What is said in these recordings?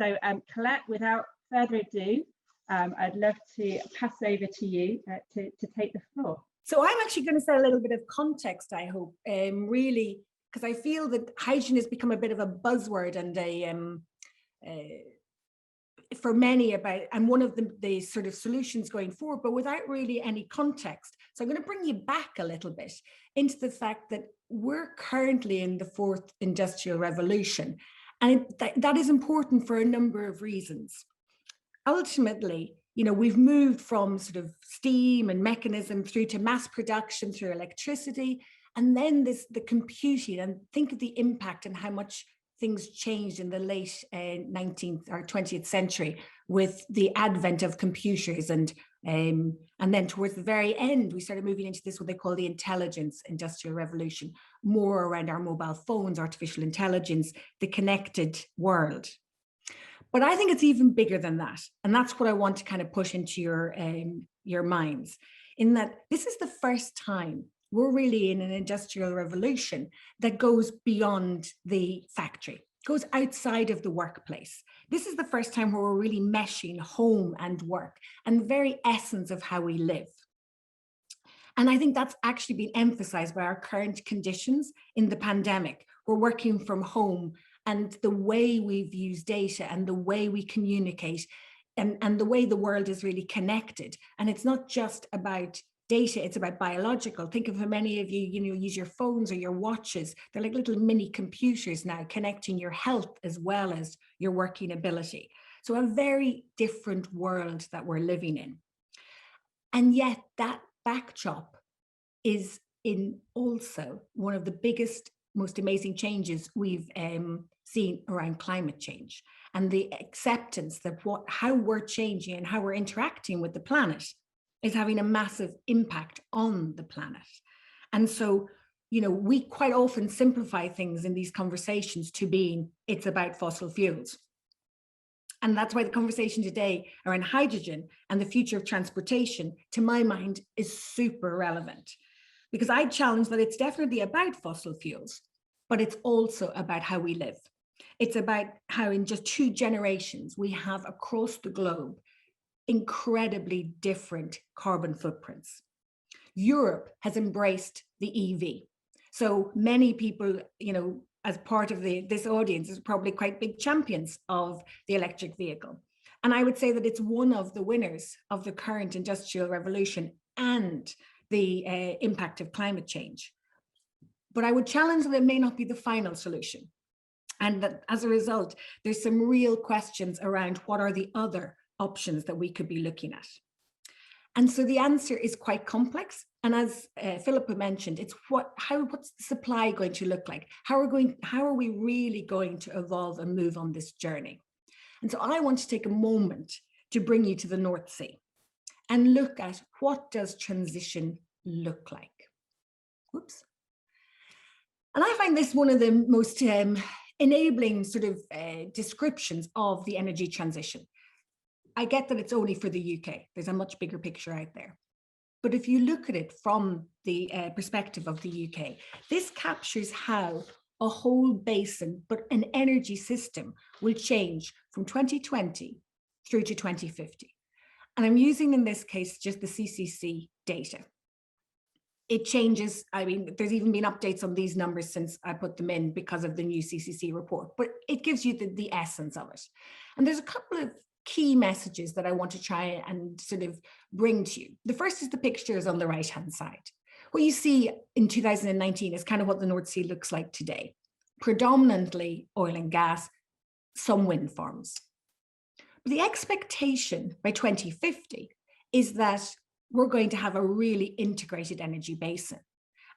So Colette, without further ado, I'd love to pass over to you to take the floor. So I'm actually going to say a little bit of context, I hope, really, because I feel that hydrogen has become a bit of a buzzword and for many and one of the sort of solutions going forward, but without really any context. So I'm going to bring you back a little bit into the fact that we're currently in the fourth industrial revolution. And that is important for a number of reasons. Ultimately, you know, we've moved from sort of steam and mechanism through to mass production through electricity, and then the computing, and think of the impact and how much things changed in the late 19th or 20th century with the advent of computers. And then towards the very end, we started moving into this, what they call the intelligence industrial revolution, more around our mobile phones, artificial intelligence, the connected world. But I think it's even bigger than that. And that's what I want to kind of push into your minds, in that this is the first time we're really in an industrial revolution that goes beyond the factory, goes outside of the workplace. This is the first time where we're really meshing home and work and the very essence of how we live. And I think that's actually been emphasized by our current conditions in the pandemic. We're working from home, and the way we've used data and the way we communicate and the way the world is really connected. And it's not just about data, it's about biological. Think of how many of you, use your phones or your watches. They're like little mini computers now, connecting your health as well as your working ability. So a very different world that we're living in. And yet that backdrop is in also one of the biggest, most amazing changes we've seen around climate change, and the acceptance that how we're changing and how we're interacting with the planet is having a massive impact on the planet. And so, we quite often simplify things in these conversations to being, it's about fossil fuels. And that's why the conversation today around hydrogen and the future of transportation, to my mind, is super relevant. Because I challenge that it's definitely about fossil fuels, but it's also about how we live. It's about how in just 2 generations, we have across the globe incredibly different carbon footprints. Europe has embraced the EV. So many people, as part of this audience, is probably quite big champions of the electric vehicle. And I would say that it's one of the winners of the current industrial revolution and the impact of climate change. But I would challenge that it may not be the final solution. And that as a result, there's some real questions around what are the other options that we could be looking at. And so the answer is quite complex. And as Philippa mentioned, it's what's the supply going to look like? How are we really going to evolve and move on this journey? And so I want to take a moment to bring you to the North Sea and look at what does transition look like. Whoops. And I find this one of the most enabling sort of descriptions of the energy transition. I get that it's only for the UK. There's a much bigger picture out there. But if you look at it from the perspective of the UK, this captures how a whole basin, but an energy system, will change from 2020 through to 2050. And I'm using in this case just the CCC data. It changes. I mean, there's even been updates on these numbers since I put them in because of the new CCC report, but it gives you the essence of it. And there's a couple of key messages that I want to try and sort of bring to you. The first is the pictures on the right-hand side. What you see in 2019 is kind of what the North Sea looks like today. Predominantly oil and gas, some wind farms. But the expectation by 2050 is that we're going to have a really integrated energy basin.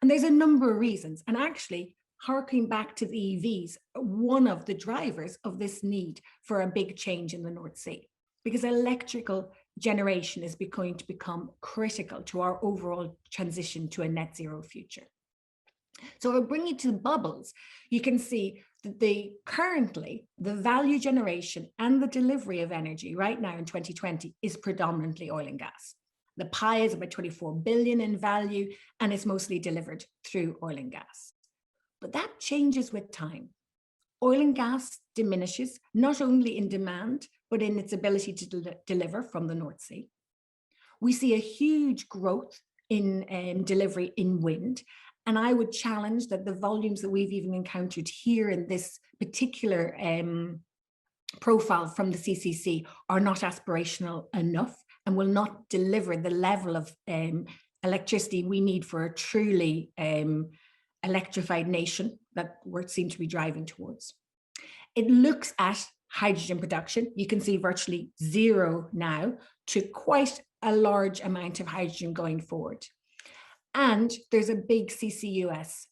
And there's a number of reasons. And actually, harking back to the EVs, one of the drivers of this need for a big change in the North Sea, because electrical generation is going to become critical to our overall transition to a net zero future. So if I bring you to the bubbles, you can see that currently the value generation and the delivery of energy right now in 2020 is predominantly oil and gas. The pie is about 24 billion in value, and it's mostly delivered through oil and gas. But that changes with time. oil and gas diminishes, not only in demand, but in its ability to deliver from the North Sea. We see a huge growth in delivery in wind. And I would challenge that the volumes that we've even encountered here in this particular profile from the CCC are not aspirational enough and will not deliver the level of electricity we need for a truly electrified nation that we seem to be driving towards. It looks at hydrogen production. You can see virtually zero now to quite a large amount of hydrogen going forward. And there's a big CCUS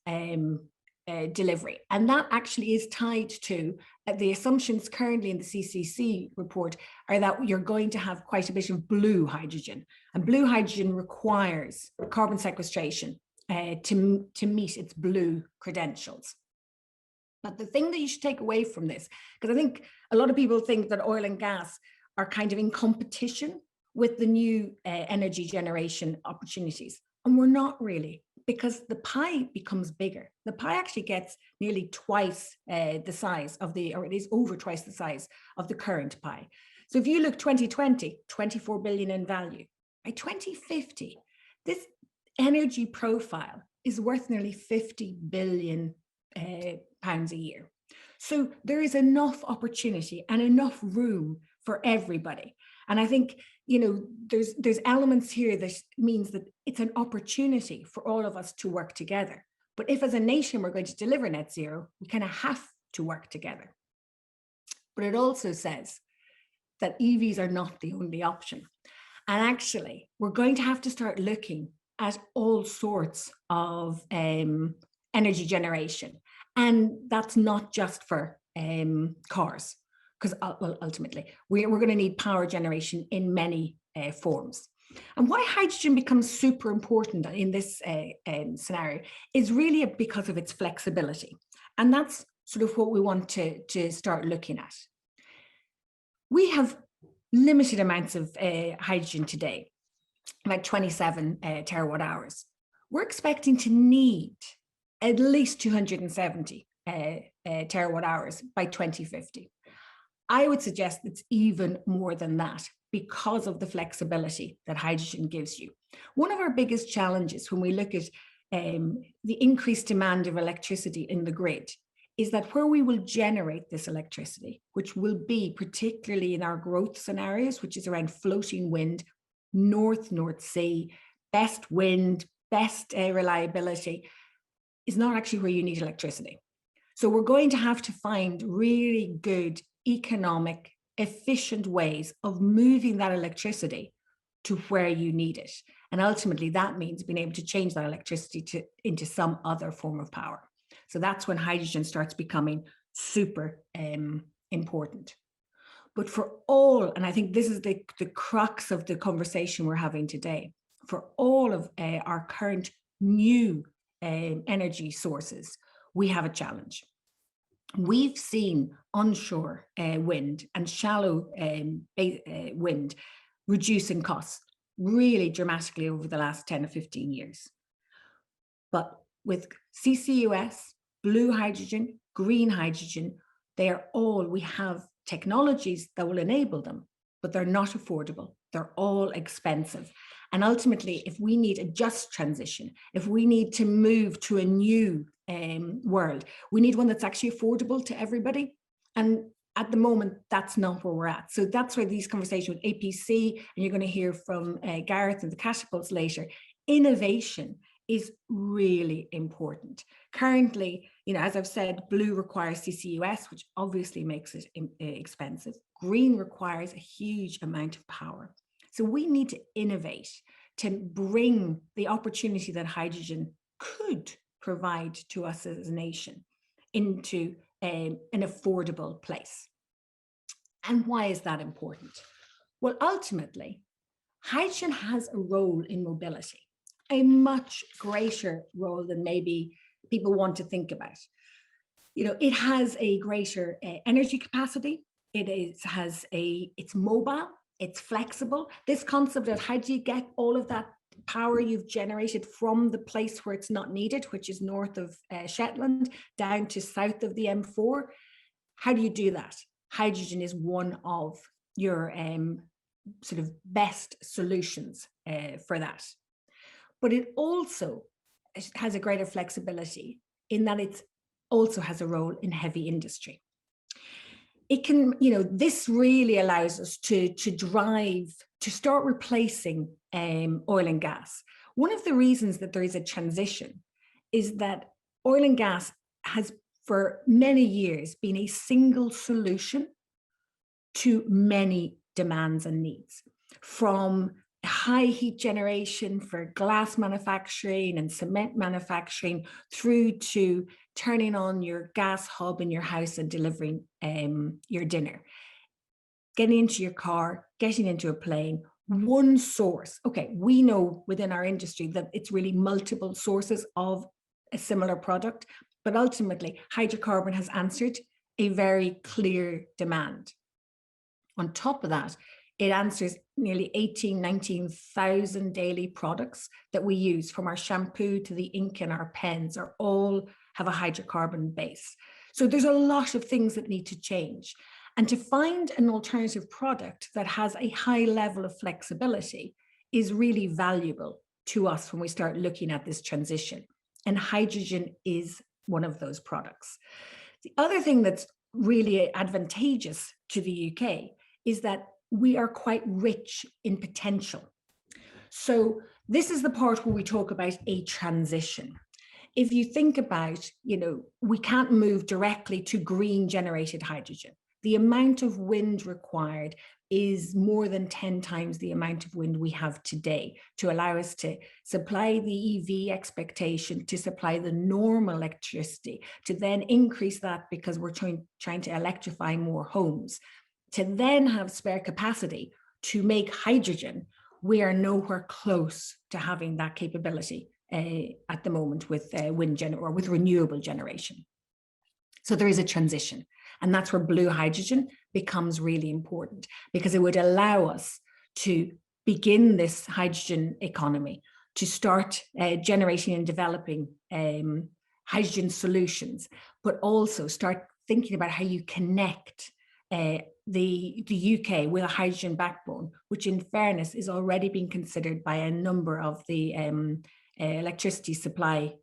delivery. And that actually is tied to the assumptions currently in the CCC report are that you're going to have quite a bit of blue hydrogen. And blue hydrogen requires carbon sequestration to meet its blue credentials. But the thing that you should take away from this, because I think a lot of people think that oil and gas are kind of in competition with the new energy generation opportunities. And we're not really, because the pie becomes bigger. The pie actually gets nearly twice the size of or it is over twice the size of the current pie. So if you look 2020, 24 billion in value. By 2050, this energy profile is worth nearly 50 billion pounds a year. So there is enough opportunity and enough room for everybody. And I think, you know, there's elements here that means that it's an opportunity for all of us to work together. But if as a nation we're going to deliver net zero, we kind of have to work together. But it also says that EVs are not the only option. And actually, we're going to have to start looking at all sorts of energy generation. And that's not just for cars, because ultimately we're going to need power generation in many forms. And why hydrogen becomes super important in this scenario is really because of its flexibility. And that's sort of what we want to start looking at. We have limited amounts of hydrogen today, about 27 terawatt hours. We're expecting to need at least 270 terawatt hours by 2050. I would suggest it's even more than that because of the flexibility that hydrogen gives you. One of our biggest challenges when we look at the increased demand of electricity in the grid is that where we will generate this electricity, which will be particularly in our growth scenarios, which is around floating wind, North Sea, best wind, best reliability, is not actually where you need electricity. So we're going to have to find really good, economic, efficient ways of moving that electricity to where you need it. And ultimately that means being able to change that electricity into some other form of power. So that's when hydrogen starts becoming super important. But for all, and I think this is the crux of the conversation we're having today, for all of our current new energy sources, we have a challenge. We've seen onshore wind and shallow wind reducing costs really dramatically over the last 10 or 15 years. But with CCUS, blue hydrogen, green hydrogen, we have technologies that will enable them, but they're not affordable. They're all expensive. And ultimately, if we need a just transition, if we need to move to a new world, we need one that's actually affordable to everybody. And at the moment, that's not where we're at. So that's why these conversations with APC, and you're going to hear from Gareth and the catapults later, innovation is really important. Currently, you know, as I've said, blue requires CCUS, which obviously makes it expensive. Green requires a huge amount of power. So we need to innovate to bring the opportunity that hydrogen could provide to us as a nation into an affordable place. And why is that important? Well, ultimately, hydrogen has a role in mobility, a much greater role than maybe people want to think about. You know, it has a greater energy capacity. It's mobile, it's flexible. This concept of how do you get all of that power you've generated from the place where it's not needed, which is north of Shetland, down to south of the M4. How do you do that? Hydrogen is one of your sort of best solutions for that. But it also has a greater flexibility in that it also has a role in heavy industry. It can, this really allows us to start replacing oil and gas. One of the reasons that there is a transition is that oil and gas has for many years been a single solution to many demands and needs, from high heat generation for glass manufacturing and cement manufacturing through to turning on your gas hub in your house and delivering your dinner, getting into your car, getting into a plane. One source. Okay, we know within our industry that it's really multiple sources of a similar product, but ultimately hydrocarbon has answered a very clear demand. On top of that, it answers nearly 19,000 daily products that we use, from our shampoo to the ink in our pens, are all have a hydrocarbon base. So there's a lot of things that need to change. And to find an alternative product that has a high level of flexibility is really valuable to us when we start looking at this transition. And hydrogen is one of those products. The other thing that's really advantageous to the UK is that we are quite rich in potential. So this is the part where we talk about a transition. If you think about, we can't move directly to green generated hydrogen. The amount of wind required is more than 10 times the amount of wind we have today to allow us to supply the EV expectation, to supply the normal electricity, to then increase that because we're trying to electrify more homes, to then have spare capacity to make hydrogen. We are nowhere close to having that capability at the moment with with renewable generation. So there is a transition, and that's where blue hydrogen becomes really important, because it would allow us to begin this hydrogen economy, to start generating and developing hydrogen solutions, but also start thinking about how you connect the UK with a hydrogen backbone, which in fairness is already being considered by a number of the electricity supply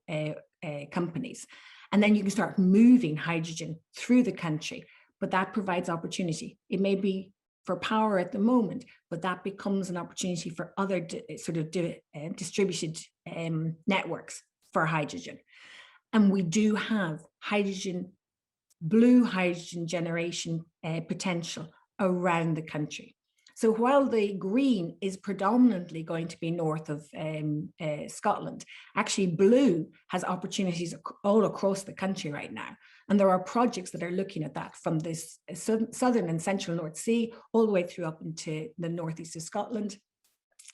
companies. And then you can start moving hydrogen through the country, but that provides opportunity. It may be for power at the moment, but that becomes an opportunity for other distributed networks for hydrogen. And we do have blue hydrogen generation potential around the country. So while the green is predominantly going to be north of Scotland, actually blue has opportunities all across the country right now. And there are projects that are looking at that from this southern and central North Sea, all the way through up into the northeast of Scotland,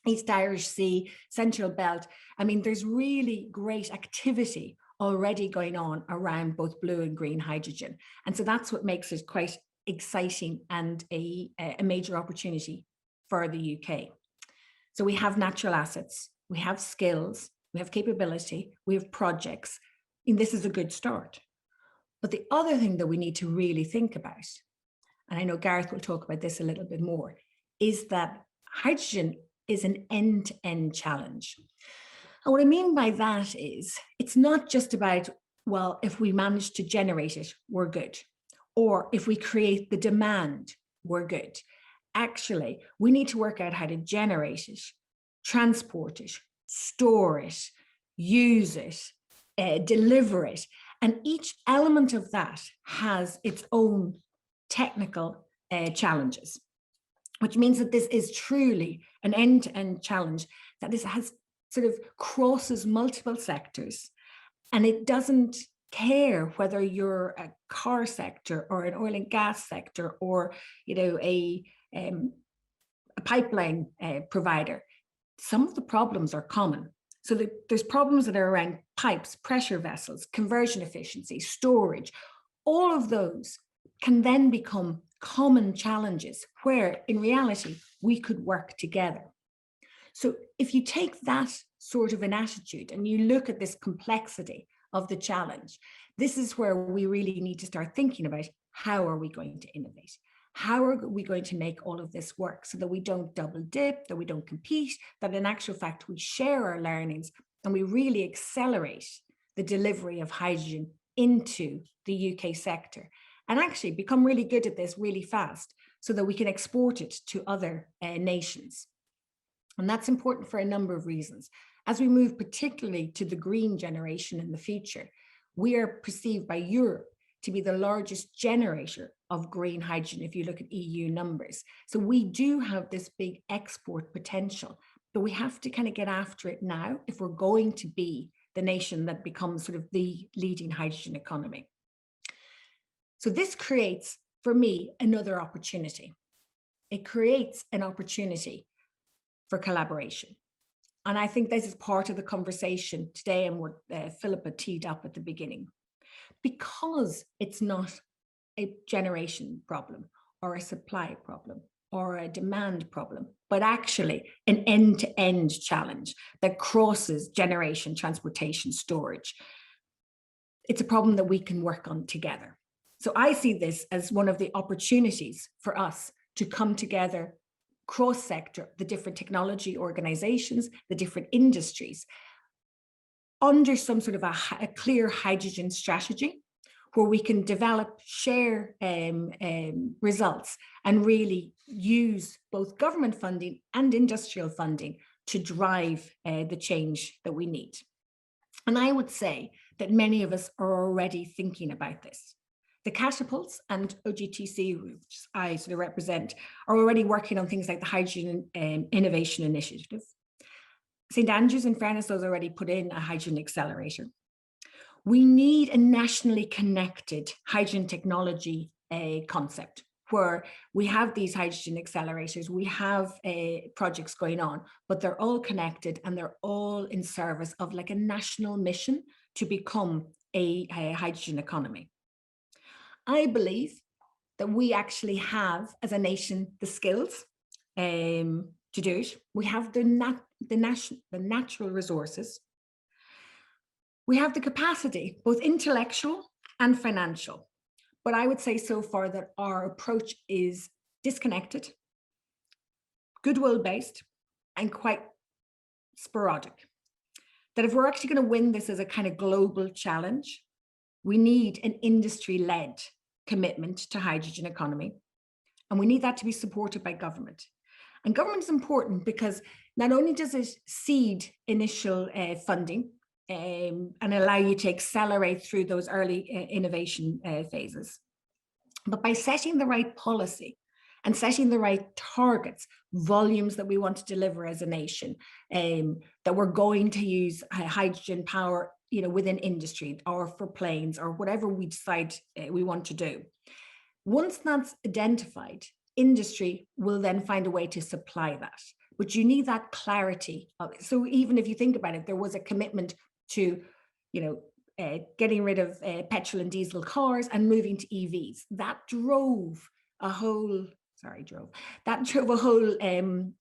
East Irish Sea, Central Belt. I mean, there's really great activity already going on around both blue and green hydrogen. And so that's what makes it quite exciting and a major opportunity for the UK. So we have natural assets, we have skills, we have capability, we have projects, and this is a good start. But the other thing that we need to really think about, and I know Gareth will talk about this a little bit more, is that hydrogen is an end-to-end challenge. And what I mean by that is, it's not just about, well, if we manage to generate it, we're good. Or if we create the demand, we're good. Actually, we need to work out how to generate it, transport it, store it, use it, deliver it. And each element of that has its own technical challenges, which means that this is truly an end-to-end challenge that has sort of crosses multiple sectors, and it doesn't care whether you're a car sector or an oil and gas sector or a pipeline provider. Some of the problems are common. So there's problems that are around pipes, pressure vessels, conversion efficiency, storage. All of those can then become common challenges where in reality we could work together. So if you take that sort of an attitude and you look at this complexity of the challenge, this is where we really need to start thinking about how are we going to innovate? How are we going to make all of this work so that we don't double dip, that we don't compete, that in actual fact we share our learnings and we really accelerate the delivery of hydrogen into the UK sector and actually become really good at this really fast so that we can export it to other nations. And that's important for a number of reasons. As we move particularly to the green generation in the future, we are perceived by Europe to be the largest generator of green hydrogen if you look at EU numbers. So we do have this big export potential, but we have to kind of get after it now if we're going to be the nation that becomes sort of the leading hydrogen economy. So this creates, for me, another opportunity. It creates an opportunity for collaboration. And I think this is part of the conversation today and what Philippa teed up at the beginning. Because it's not a generation problem or a supply problem or a demand problem, but actually an end-to-end challenge that crosses generation, transportation, storage. It's a problem that we can work on together. So I see this as one of the opportunities for us to come together cross-sector, the different technology organizations, the different industries, under some sort of a clear hydrogen strategy where we can develop, share results and really use both government funding and industrial funding to drive the change that we need. And I would say that many of us are already thinking about this. The catapults and OGTC, which I sort of represent, are already working on things like the Hydrogen Innovation Initiative. St. Andrews, in fairness, has already put in a hydrogen accelerator. We need a nationally connected hydrogen technology concept where we have these hydrogen accelerators, we have projects going on, but they're all connected and they're all in service of like a national mission to become a hydrogen economy. I believe that we actually have, as a nation, the skills to do it. We have the natural resources. We have the capacity, both intellectual and financial. But I would say so far that our approach is disconnected, goodwill-based, and quite sporadic. That if we're actually going to win this as a kind of global challenge, we need an industry-led commitment to hydrogen economy. And we need that to be supported by government. And government is important because not only does it seed initial funding and allow you to accelerate through those early innovation phases, but by setting the right policy and setting the right targets, volumes that we want to deliver as a nation, that we're going to use hydrogen power, you know, within industry or for planes or whatever we decide we want to do. Once that's identified, industry will then find a way to supply that. But you need that clarity. So even if you think about it, there was a commitment to, you know, getting rid of petrol and diesel cars and moving to EVs. That drove a whole,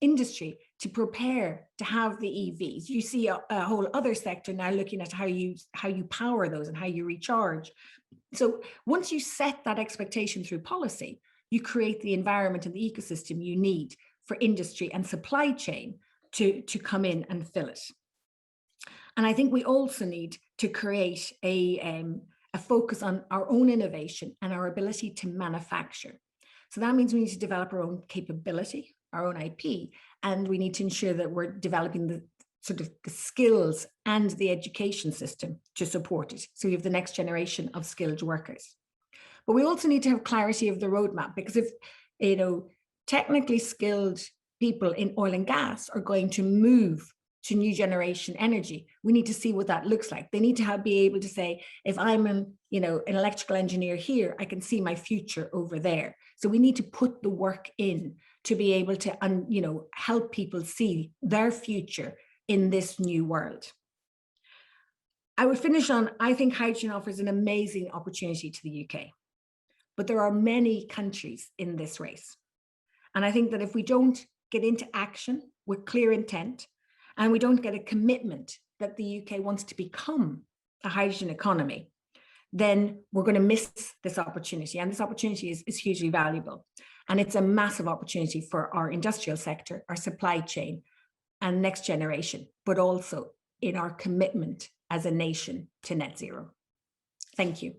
industry to prepare to have the EVs. You see a whole other sector now looking at how you power those and how you recharge. So once you set that expectation through policy, you create the environment and the ecosystem you need for industry and supply chain to come in and fill it. And I think we also need to create a focus on our own innovation and our ability to manufacture. So that means we need to develop our own capability, our own IP, and we need to ensure that we're developing the sort of the skills and the education system to support it. So we have the next generation of skilled workers. But we also need to have clarity of the roadmap, because if, you know, technically skilled people in oil and gas are going to move to new generation energy, we need to see what that looks like. They need to be able to say, if I'm an electrical engineer here, I can see my future over there. So we need to put the work in to be able to, help people see their future in this new world. I would finish on, I think hydrogen offers an amazing opportunity to the UK, but there are many countries in this race. And I think that if we don't get into action with clear intent, and we don't get a commitment that the UK wants to become a hydrogen economy, then we're going to miss this opportunity. And this opportunity is hugely valuable. And it's a massive opportunity for our industrial sector, our supply chain, and next generation, but also in our commitment as a nation to net zero. Thank you.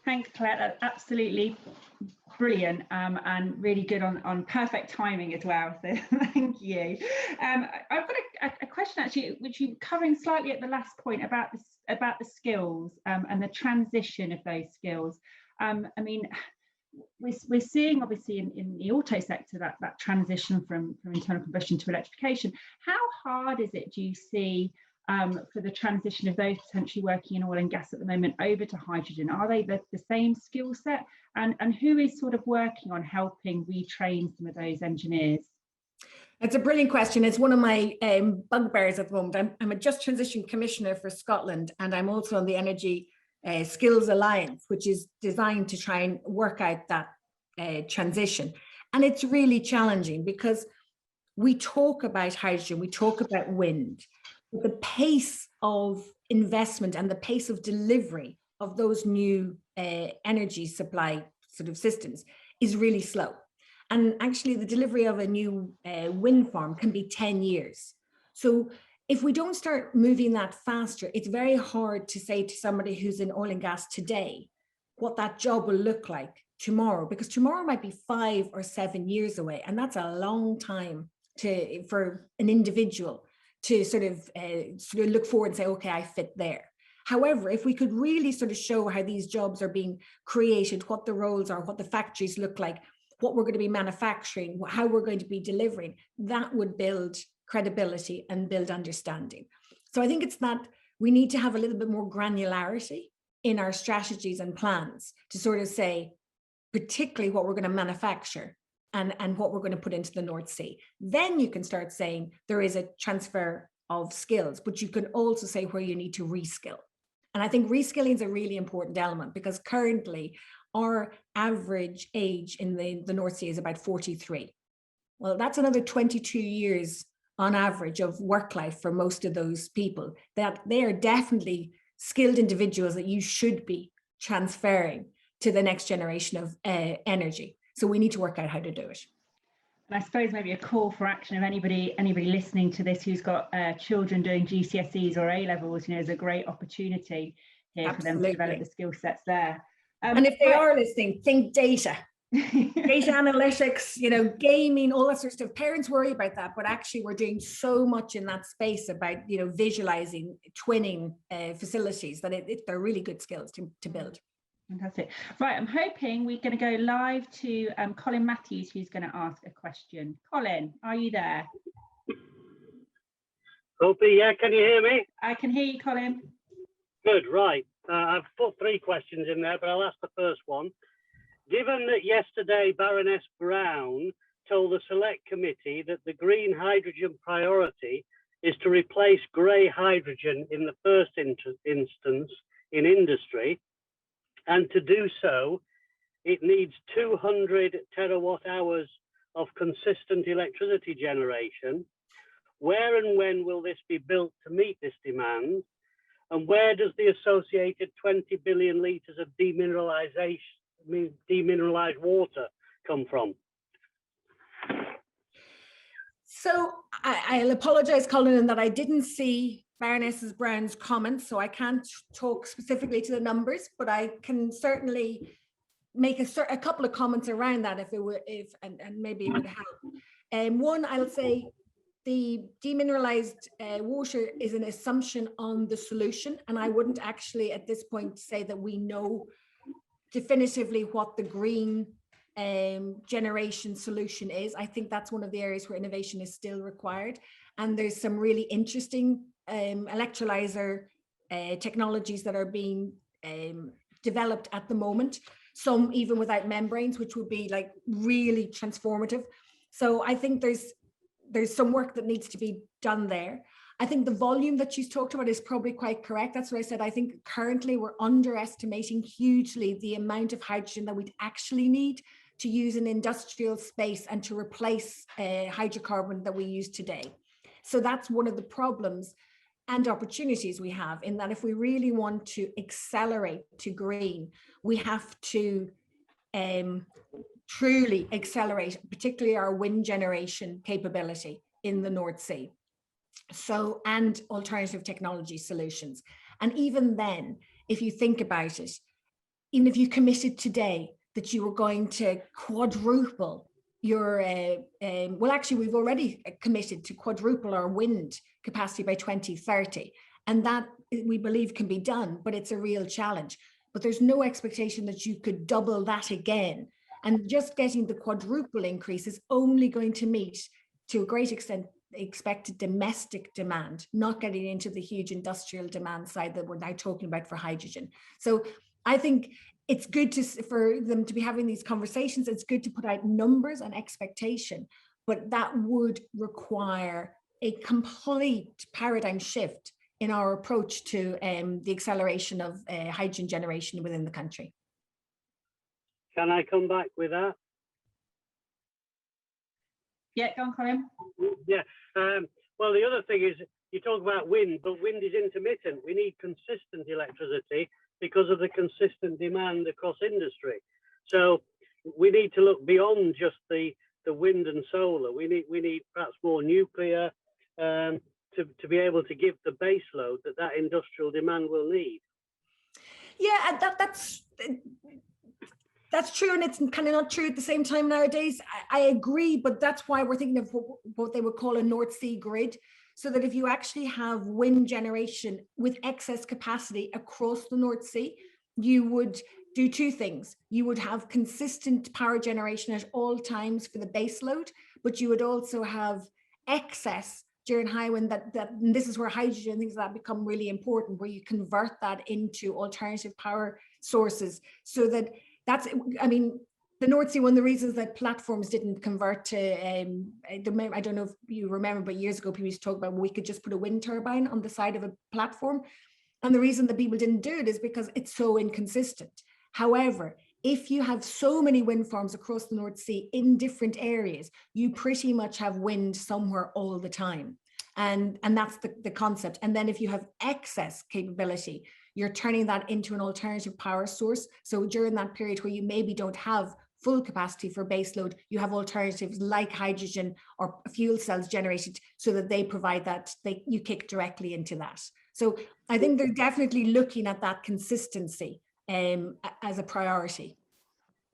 Thanks, Colette. That's absolutely brilliant, and really good on perfect timing as well. So thank you. I've got a question actually, which you're covering slightly at the last point about the skills and the transition of those skills. I mean, we're seeing obviously in the auto sector that transition from internal combustion to electrification. How hard is it, do you see, for the transition of those potentially working in oil and gas at the moment over to hydrogen? Are they the same skill set? And who is sort of working on helping retrain some of those engineers? It's a brilliant question. It's one of my bugbears at the moment. I'm a Just Transition Commissioner for Scotland, and I'm also on the Energy Skills Alliance, which is designed to try and work out that transition. And it's really challenging because we talk about hydrogen, we talk about wind, but the pace of investment and the pace of delivery of those new energy supply sort of systems is really slow. And actually the delivery of a new wind farm can be 10 years. So if we don't start moving that faster, it's very hard to say to somebody who's in oil and gas today what that job will look like tomorrow, because tomorrow might be 5 or 7 years away. And that's a long time for an individual to sort of look forward and say, okay, I fit there. However, if we could really sort of show how these jobs are being created, what the roles are, what the factories look like, what we're going to be manufacturing, how we're going to be delivering, that would build credibility and build understanding. So I think it's that we need to have a little bit more granularity in our strategies and plans to sort of say, particularly what we're going to manufacture and what we're going to put into the North Sea. Then you can start saying there is a transfer of skills, but you can also say where you need to reskill. And I think reskilling is a really important element, because currently our average age in the North Sea is about 43. Well, that's another 22 years on average of work life for most of those people. That they are definitely skilled individuals that you should be transferring to the next generation of energy. So we need to work out how to do it. And I suppose maybe a call for action of anybody listening to this who's got children doing GCSEs or A-levels, is a great opportunity here for them to develop the skill sets there. And if they are listening, think data. Data analytics, gaming, all that sort of stuff. Parents worry about that, but actually we're doing so much in that space about, visualizing, twinning facilities that they're really good skills to build. Fantastic. Right, I'm hoping we're going to go live to Colin Matthews, who's going to ask a question. Colin, are you there? OBE, yeah, can you hear me? I can hear you, Colin. Good, right. I've put 3 questions in there, but I'll ask the first one. Given that yesterday Baroness Brown told the Select Committee that the green hydrogen priority is to replace grey hydrogen in the first instance in industry, and to do so, it needs 200 terawatt hours of consistent electricity generation. Where and when will this be built to meet this demand? And where does the associated 20 billion litres of demineralized water come from? So I'll apologise, Colin, in that I didn't see Baroness Brown's comments, so I can't talk specifically to the numbers, but I can certainly make a couple of comments around that and maybe it would help. One, I'll say the demineralized water is an assumption on the solution, and I wouldn't actually at this point say that we know definitively what the green generation solution is. I think that's one of the areas where innovation is still required, and there's some really interesting electrolyzer technologies that are being developed at the moment, some even without membranes, which would be like really transformative. So I think there's some work that needs to be done there. I think the volume that she's talked about is probably quite correct. That's what I said. I think currently we're underestimating hugely the amount of hydrogen that we'd actually need to use in industrial space and to replace hydrocarbon that we use today. So that's one of the problems and opportunities we have, in that if we really want to accelerate to green, we have to truly accelerate, particularly our wind generation capability in the North Sea. So, and alternative technology solutions. And even then, if you think about it, even if you committed today that you were going to quadruple your, well, actually, we've already committed to quadruple our wind capacity by 2030. And that we believe can be done, but it's a real challenge. But there's no expectation that you could double that again. And just getting the quadruple increase is only going to meet, to a great extent, expected domestic demand, not getting into the huge industrial demand side that we're now talking about for hydrogen. So I think it's good for them to be having these conversations. It's good to put out numbers and expectation, but that would require a complete paradigm shift in our approach to the acceleration of hydrogen generation within the country. Can I come back with that? Yeah, go on, Colin. Yeah. Well, the other thing is, you talk about wind, but wind is intermittent. We need consistent electricity because of the consistent demand across industry. So we need to look beyond just the wind and solar. We need perhaps more nuclear to be able to give the base load that industrial demand will need. Yeah, that's true, and it's kind of not true at the same time nowadays. I agree, but that's why we're thinking of what they would call a North Sea grid, so that if you actually have wind generation with excess capacity across the North Sea, you would do two things. You would have consistent power generation at all times for the base load, but you would also have excess during high wind, and this is where hydrogen and things like that become really important, where you convert that into alternative power sources, so that that's, I mean, the North Sea, one of the reasons that platforms didn't convert to, I don't know if you remember, but years ago, people used to talk about, well, we could just put a wind turbine on the side of a platform. And the reason that people didn't do it is because it's so inconsistent. However, if you have so many wind farms across the North Sea in different areas, you pretty much have wind somewhere all the time. And that's the concept. And then if you have excess capability, you're turning that into an alternative power source. So during that period where you maybe don't have full capacity for baseload, you have alternatives like hydrogen or fuel cells generated, so that they provide that, you kick directly into that. So I think they're definitely looking at that consistency as a priority.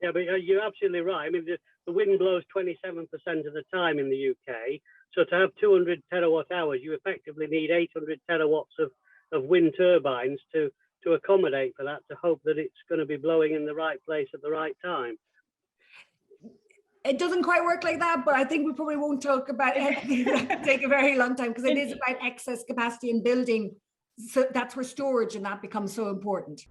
Yeah, but you're absolutely right. I mean, the wind blows 27% of the time in the UK. So to have 200 terawatt hours, you effectively need 800 terawatts of wind turbines to accommodate for that, to hope that it's going to be blowing in the right place at the right time. It doesn't quite work like that, but I think we probably won't talk about anything that could take a very long time, because it is about excess capacity in building. So that's where storage and that becomes so important.